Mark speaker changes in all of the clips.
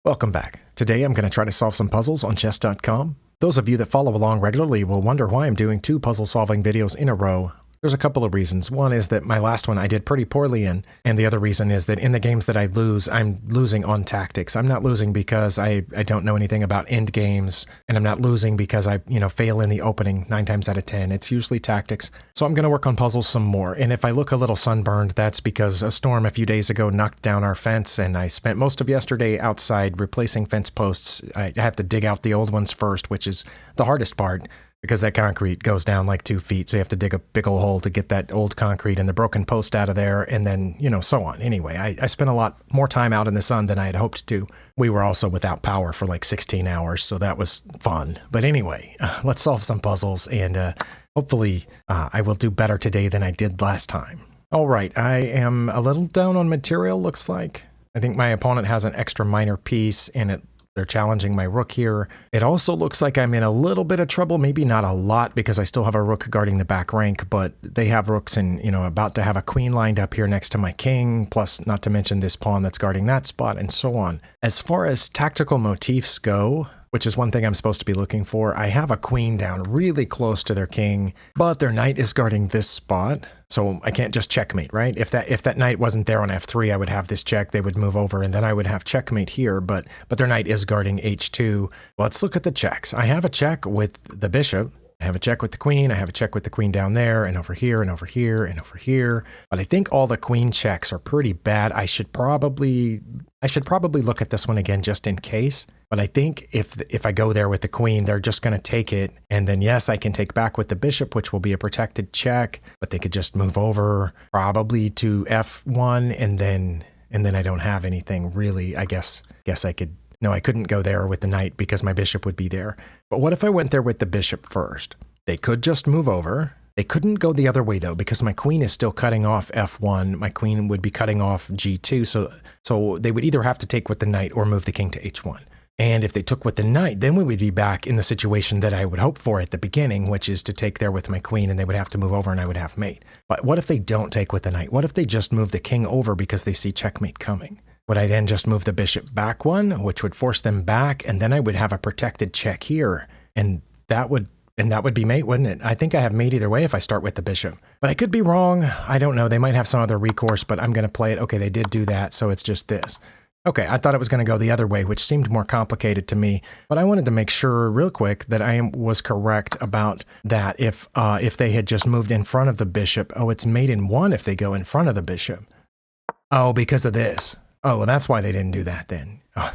Speaker 1: Welcome back. Today I'm going to try to solve some puzzles on chess.com. Those of you that follow along regularly will wonder why I'm doing two puzzle solving videos in a row. There's a couple of reasons. One is that my last one I did pretty poorly in, and the other reason is that in the games that I lose, I'm losing on tactics. I'm not losing because I don't know anything about end games, and I'm not losing because I fail in the opening 9 times out of 10. It's usually tactics. So I'm going to work on puzzles some more, and if I look a little sunburned, that's because a storm a few days ago knocked down our fence, and I spent most of yesterday outside replacing fence posts. I have to dig out the old ones first, which is the hardest part, because that concrete goes down like 2 feet, so you have to dig a big old hole to get that old concrete and the broken post out of there, and then, so on. Anyway, I spent a lot more time out in the sun than I had hoped to. We were also without power for like 16 hours, so that was fun. But anyway, let's solve some puzzles, and hopefully I will do better today than I did last time. All right, I am a little down on material, looks like. I think my opponent has an extra minor piece, and they're challenging my rook here. It also looks like I'm in a little bit of trouble, maybe not a lot because I still have a rook guarding the back rank, but they have rooks and, about to have a queen lined up here next to my king, plus not to mention this pawn that's guarding that spot and so on. As far as tactical motifs go, which is one thing I'm supposed to be looking for, I have a queen down really close to their king, but their knight is guarding this spot. So I can't just checkmate, right? If that knight wasn't there on f3, I would have this check, they would move over, and then I would have checkmate here, but their knight is guarding h2. Let's look at the checks. I have a check with the bishop. I have a check with the queen, I have a check with the queen down there, and over here, and over here, and over here. But I think all the queen checks are pretty bad. I should probably look at this one again just in case. But I think if I go there with the queen, they're just going to take it. And then, yes, I can take back with the bishop, which will be a protected check. But they could just move over probably to f1, and then I don't have anything really. I guess I could. No, I couldn't go there with the knight because my bishop would be there. But what if I went there with the bishop first? They could just move over. They couldn't go the other way, though, because my queen is still cutting off f1. My queen would be cutting off g2, so they would either have to take with the knight or move the king to h1. And if they took with the knight, then we would be back in the situation that I would hope for at the beginning, which is to take there with my queen, and they would have to move over and I would have mate. But what if they don't take with the knight? What if they just move the king over because they see checkmate coming? Would I then just move the bishop back one, which would force them back, and then I would have a protected check here, and that would be mate, wouldn't it? I think I have mate either way if I start with the bishop. But I could be wrong. I don't know. They might have some other recourse, but I'm going to play it. Okay, they did do that, so it's just this. Okay, I thought it was going to go the other way, which seemed more complicated to me. But I wanted to make sure real quick that I was correct about that. If they had just moved in front of the bishop, it's mate in one if they go in front of the bishop. Oh, because of this. Oh, well, that's why they didn't do that then. Oh.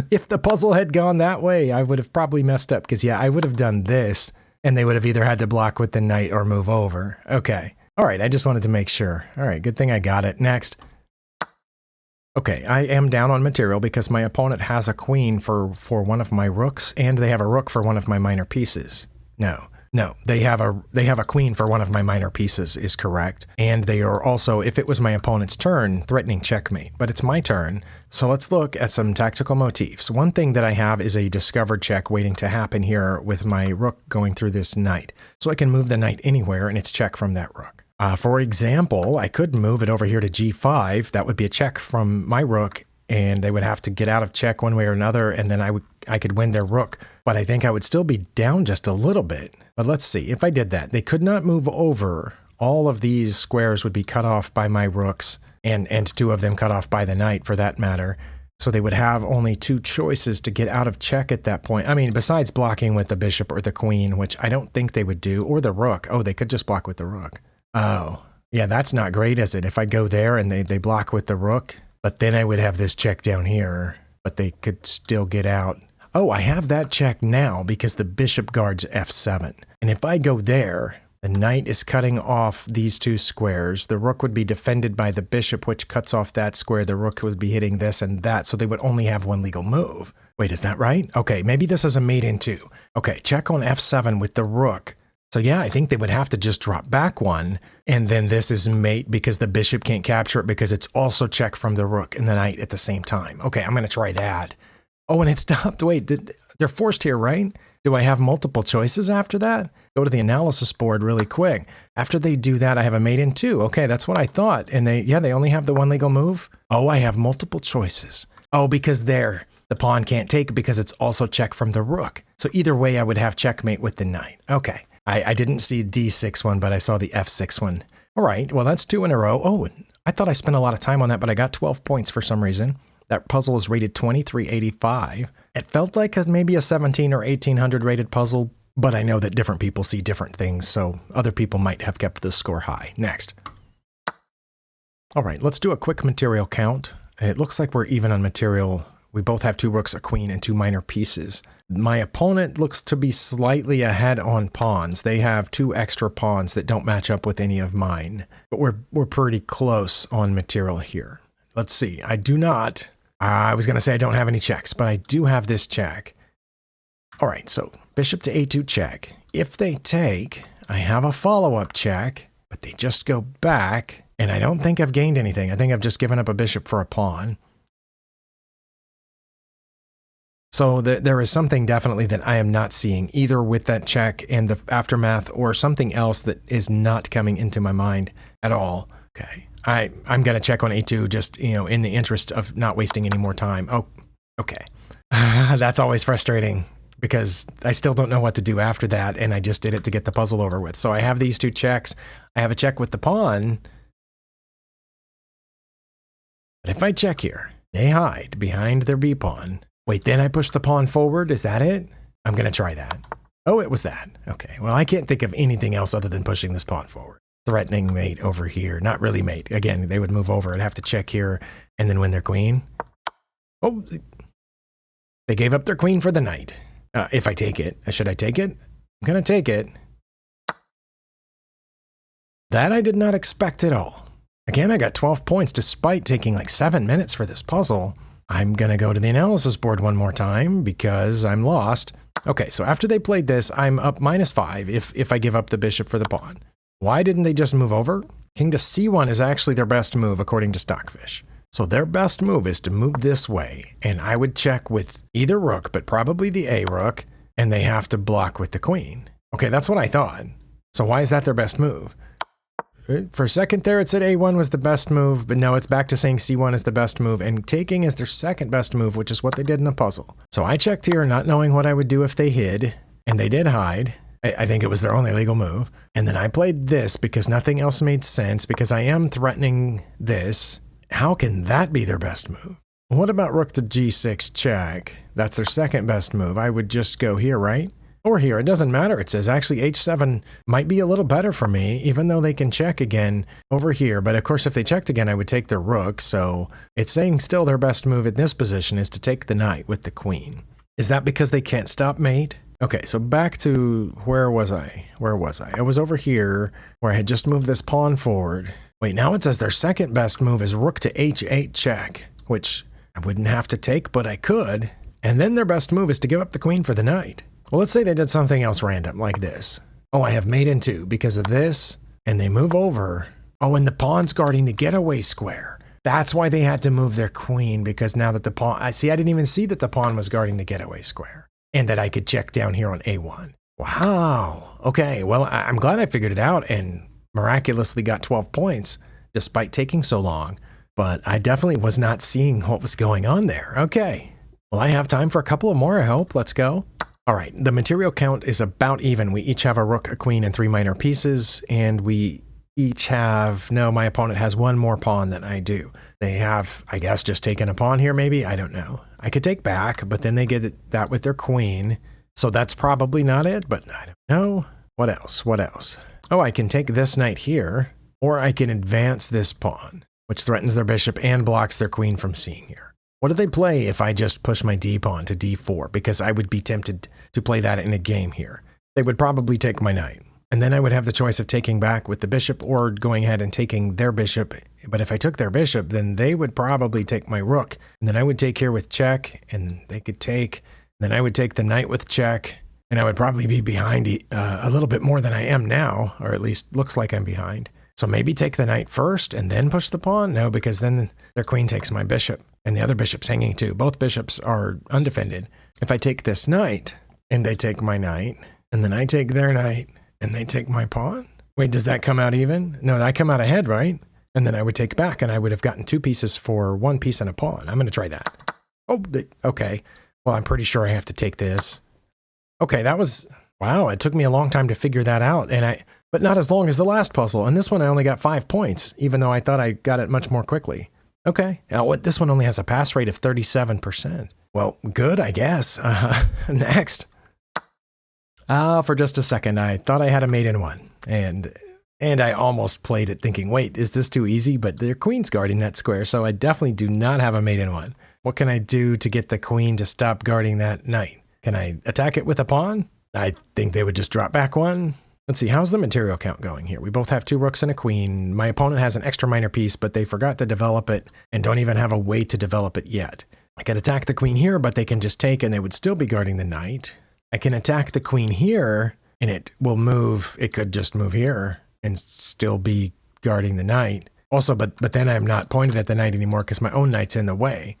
Speaker 1: If the puzzle had gone that way, I would have probably messed up because, yeah, I would have done this and they would have either had to block with the knight or move over. Okay. All right. I just wanted to make sure. All right. Good thing I got it. Next. Okay. I am down on material because my opponent has a queen for one of my rooks and they have a rook for one of my minor pieces. No, they have a queen for one of my minor pieces is correct. And they are also, if it was my opponent's turn, threatening checkmate, but it's my turn. So let's look at some tactical motifs. One thing that I have is a discovered check waiting to happen here with my rook going through this knight. So I can move the knight anywhere and it's check from that rook. For example, I could move it over here to g5. That would be a check from my rook and they would have to get out of check one way or another, and then I could win their rook. But I think I would still be down just a little bit. But let's see, if I did that, they could not move over. All of these squares would be cut off by my rooks, and 2 of them cut off by the knight for that matter. So they would have only 2 choices to get out of check at that point. I mean, besides blocking with the bishop or the queen, which I don't think they would do, or the rook. Oh, they could just block with the rook. Oh, yeah, that's not great, is it? If I go there and they block with the rook, but then I would have this check down here, but they could still get out. Oh, I have that check now because the bishop guards f7. And if I go there, the knight is cutting off these 2 squares. The rook would be defended by the bishop, which cuts off that square. The rook would be hitting this and that, so they would only have 1 legal move. Wait, is that right? Okay, maybe this is a mate in 2. Okay, check on f7 with the rook. So yeah, I think they would have to just drop back 1, and then this is mate because the bishop can't capture it because it's also check from the rook and the knight at the same time. Okay, I'm going to try that. Oh, and it stopped. Wait, they're forced here, right? Do I have multiple choices after that? Go to the analysis board really quick. After they do that, I have a mate in 2. Okay, that's what I thought. And they only have the 1 legal move. Oh, I have multiple choices. Oh, because there, the pawn can't take because it's also check from the rook. So either way, I would have checkmate with the knight. Okay. I didn't see D6 one, but I saw the F6 one. All right. Well, that's 2 in a row. Oh, I thought I spent a lot of time on that, but I got 12 points for some reason. That puzzle is rated 2385. It felt like maybe a 17 or 1800 rated puzzle, but I know that different people see different things, so other people might have kept the score high. Next. All right, let's do a quick material count. It looks like we're even on material. We both have 2 rooks, a queen, and 2 minor pieces. My opponent looks to be slightly ahead on pawns. They have 2 extra pawns that don't match up with any of mine, but we're pretty close on material here. Let's see. I do not. I was going to say I don't have any checks, but I do have this check. All right, so bishop to A2 check. If they take, I have a follow-up check, but they just go back, and I don't think I've gained anything. I think I've just given up a bishop for a pawn. So there is something definitely that I am not seeing, either with that check and the aftermath or something else that is not coming into my mind at all. Okay. I'm going to check on A2 just, in the interest of not wasting any more time. Oh, okay. That's always frustrating because I still don't know what to do after that, and I just did it to get the puzzle over with. So I have these 2 checks. I have a check with the pawn. But if I check here, they hide behind their B pawn. Wait, then I push the pawn forward? Is that it? I'm going to try that. Oh, it was that. Okay, well, I can't think of anything else other than pushing this pawn forward. Threatening mate over here. Not really mate. Again, they would move over. I'd have to check here and then win their queen. Oh, they gave up their queen for the knight. If I take it. Should I take it? I'm going to take it. That I did not expect at all. Again, I got 12 points despite taking like 7 minutes for this puzzle. I'm going to go to the analysis board one more time because I'm lost. Okay, so after they played this, I'm up -5 if I give up the bishop for the pawn. Why didn't they just move over? King to C1 is actually their best move according to Stockfish. So their best move is to move this way, and I would check with either rook, but probably the A rook, and they have to block with the queen. Okay, that's what I thought. So why is that their best move? For a second there, it said A1 was the best move, but no, it's back to saying C1 is the best move, and taking is their second best move, which is what they did in the puzzle. So I checked here, not knowing what I would do if they hid, and they did hide. I think it was their only legal move. And then I played this because nothing else made sense, because I am threatening this. How can that be their best move? What about rook to G6 check? That's their second best move. I would just go here, right? Or here, it doesn't matter. It says actually H7 might be a little better for me, even though they can check again over here. But of course, if they checked again, I would take their rook. So it's saying still their best move in this position is to take the knight with the queen. Is that because they can't stop mate? Okay, so back to, where was I? I was over here where I had just moved this pawn forward. Wait, now it says their second best move is rook to H8 check, which I wouldn't have to take, but I could. And then their best move is to give up the queen for the knight. Well, let's say they did something else random like this. Oh, I have mate in 2 because of this, and they move over. Oh, and the pawn's guarding the getaway square. That's why they had to move their queen, because now that the pawn, I didn't even see that the pawn was guarding the getaway square, and that I could check down here on A1. Wow. Okay, well, I'm glad I figured it out and miraculously got 12 points despite taking so long, but I definitely was not seeing what was going on there. Okay, well, I have time for a couple of more, I hope. Let's go. All right, the material count is about even. We each have a rook, a queen, and 3 minor pieces, and we each have, no, my opponent has 1 more pawn than I do. They have, I guess, just taken a pawn here, maybe? I don't know. I could take back, but then they get that with their queen. So that's probably not it, but I don't know. What else? What else? Oh, I can take this knight here, or I can advance this pawn, which threatens their bishop and blocks their queen from seeing here. What do they play if I just push my d pawn to d4? Because I would be tempted to play that in a game here. They would probably take my knight. And then I would have the choice of taking back with the bishop or going ahead and taking their bishop. But if I took their bishop, then they would probably take my rook. And then I would take here with check, and they could take. Then I would take the knight with check, and I would probably be behind a little bit more than I am now, or at least looks like I'm behind. So maybe take the knight first and then push the pawn? No, because then their queen takes my bishop, and the other bishop's hanging too. Both bishops are undefended. If I take this knight, and they take my knight, and then I take their knight, and they take my pawn? Wait, does that come out even? No, I come out ahead, right? And then I would take back, and I would have gotten 2 pieces for 1 piece and a pawn. I'm going to try that. Okay. Well, I'm pretty sure I have to take this. Okay, that was... Wow, it took me a long time to figure that out, but not as long as the last puzzle. And this one I only got 5 points, even though I thought I got it much more quickly. Okay, now this one only has a pass rate of 37%. Well, good, I guess. Next. For just a second, I thought I had a mate in one, and I almost played it thinking, wait, is this too easy? But their queen's guarding that square, so I definitely do not have a mate in one. What can I do to get the queen to stop guarding that knight? Can I attack it with a pawn? I think they would just drop back one. Let's see, how's the material count going here? We both have 2 rooks and a queen. My opponent has an extra minor piece, but they forgot to develop it and don't even have a way to develop it yet. I could attack the queen here, but they can just take and they would still be guarding the knight. I can attack the queen here and it will move. It could just move here and still be guarding the knight. Also, but then I'm not pointed at the knight anymore because my own knight's in the way.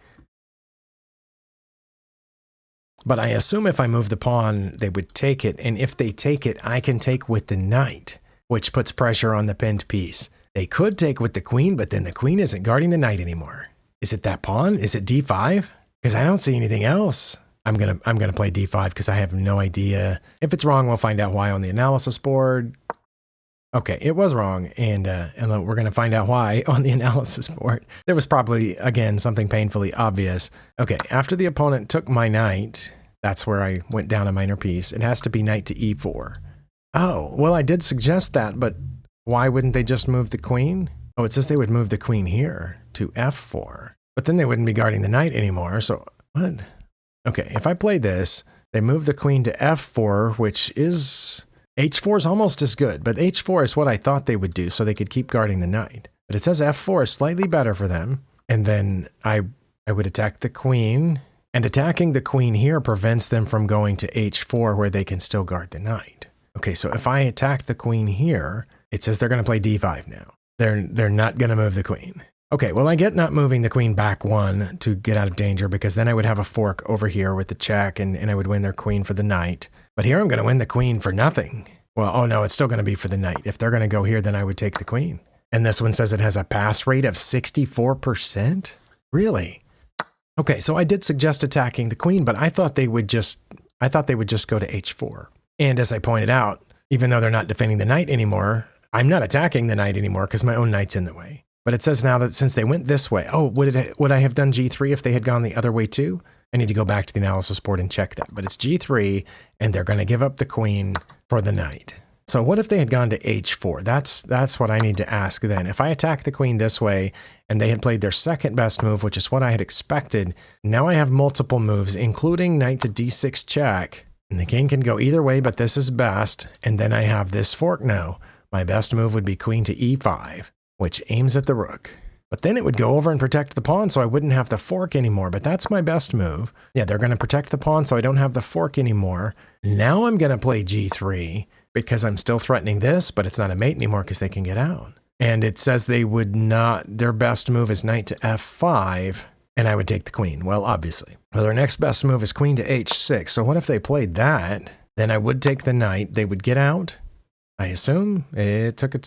Speaker 1: But I assume if I move the pawn, they would take it. And if they take it, I can take with the knight, which puts pressure on the pinned piece. They could take with the queen, but then the queen isn't guarding the knight anymore. Is it that pawn? Is it d5? Because I don't see anything else. I'm gonna play d5 because I have no idea. If it's wrong, we'll find out why on the analysis board. Okay, it was wrong, and we're going to find out why on the analysis board. There was probably, again, something painfully obvious. Okay, after the opponent took my knight, that's where I went down a minor piece. It has to be knight to e4. Oh, well, I did suggest that, but why wouldn't they just move the queen? Oh, it says they would move the queen here to f4. But then they wouldn't be guarding the knight anymore, so what? Okay, if I play this, they move the queen to f4, which is... h4 is almost as good, but h4 is what I thought they would do so they could keep guarding the knight. But it says f4 is slightly better for them. And then I would attack the queen. And attacking the queen here prevents them from going to h4 where they can still guard the knight. Okay, so if I attack the queen here, it says they're going to play d5 now. They're not going to move the queen. Okay, well, I get not moving the queen back 1 to get out of danger because then I would have a fork over here with the check and I would win their queen for the knight. But here I'm going to win the queen for nothing. Well, oh no, it's still going to be for the knight. If they're going to go here, then I would take the queen. And this one says it has a pass rate of 64%? Really? Okay, so I did suggest attacking the queen, but I thought they would just go to h4. And as I pointed out, even though they're not defending the knight anymore, I'm not attacking the knight anymore because my own knight's in the way. But it says now that since they went this way, oh, would I have done g3 if they had gone the other way too? I need to go back to the analysis board and check that. But it's g3, and they're going to give up the queen for the knight. So what if they had gone to h4? That's what I need to ask then. If I attack the queen this way, and they had played their second best move, which is what I had expected, now I have multiple moves, including knight to d6 check. And the king can go either way, but this is best. And then I have this fork now. My best move would be queen to e5, which aims at the rook. But then it would go over and protect the pawn, so I wouldn't have the fork anymore. But that's my best move. Yeah, they're going to protect the pawn, so I don't have the fork anymore. Now I'm going to play g3, because I'm still threatening this, but it's not a mate anymore because they can get out. And it says they would not, their best move is knight to f5, and I would take the queen. Well, obviously. Well, their next best move is queen to h6. So what if they played that? Then I would take the knight. They would get out, I assume. It took a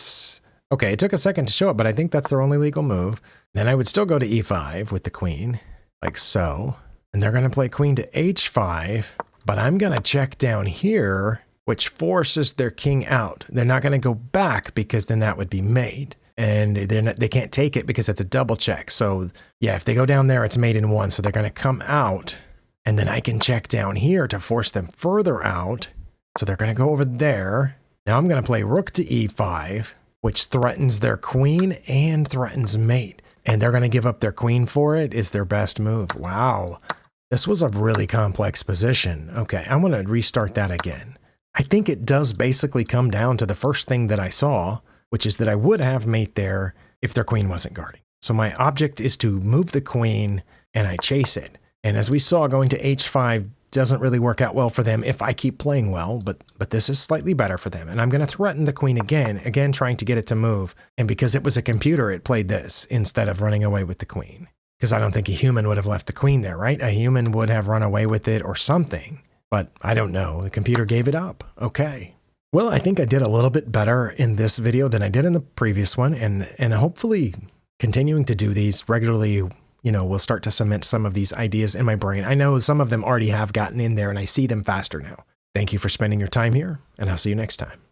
Speaker 1: second to show it, but I think that's their only legal move. Then I would still go to e5 with the queen, like so. And they're going to play queen to h5, but I'm going to check down here, which forces their king out. They're not going to go back because then that would be mate. And they can't take it because it's a double check. So yeah, if they go down there, it's mate in 1. So they're going to come out, and then I can check down here to force them further out. So they're going to go over there. Now I'm going to play rook to e5, which threatens their queen and threatens mate. And they're going to give up their queen for it is their best move. Wow. This was a really complex position. Okay, I'm going to restart that again. I think it does basically come down to the first thing that I saw, which is that I would have mate there if their queen wasn't guarding. So my object is to move the queen and I chase it. And as we saw, going to h5 doesn't really work out well for them if I keep playing well, but this is slightly better for them. And I'm going to threaten the queen again trying to get it to move. And because it was a computer, it played this instead of running away with the queen. Because I don't think a human would have left the queen there, right? A human would have run away with it or something. But I don't know. The computer gave it up. Okay. Well, I think I did a little bit better in this video than I did in the previous one. And hopefully continuing to do these regularly will start to cement some of these ideas in my brain. I know some of them already have gotten in there and I see them faster now. Thank you for spending your time here, and I'll see you next time.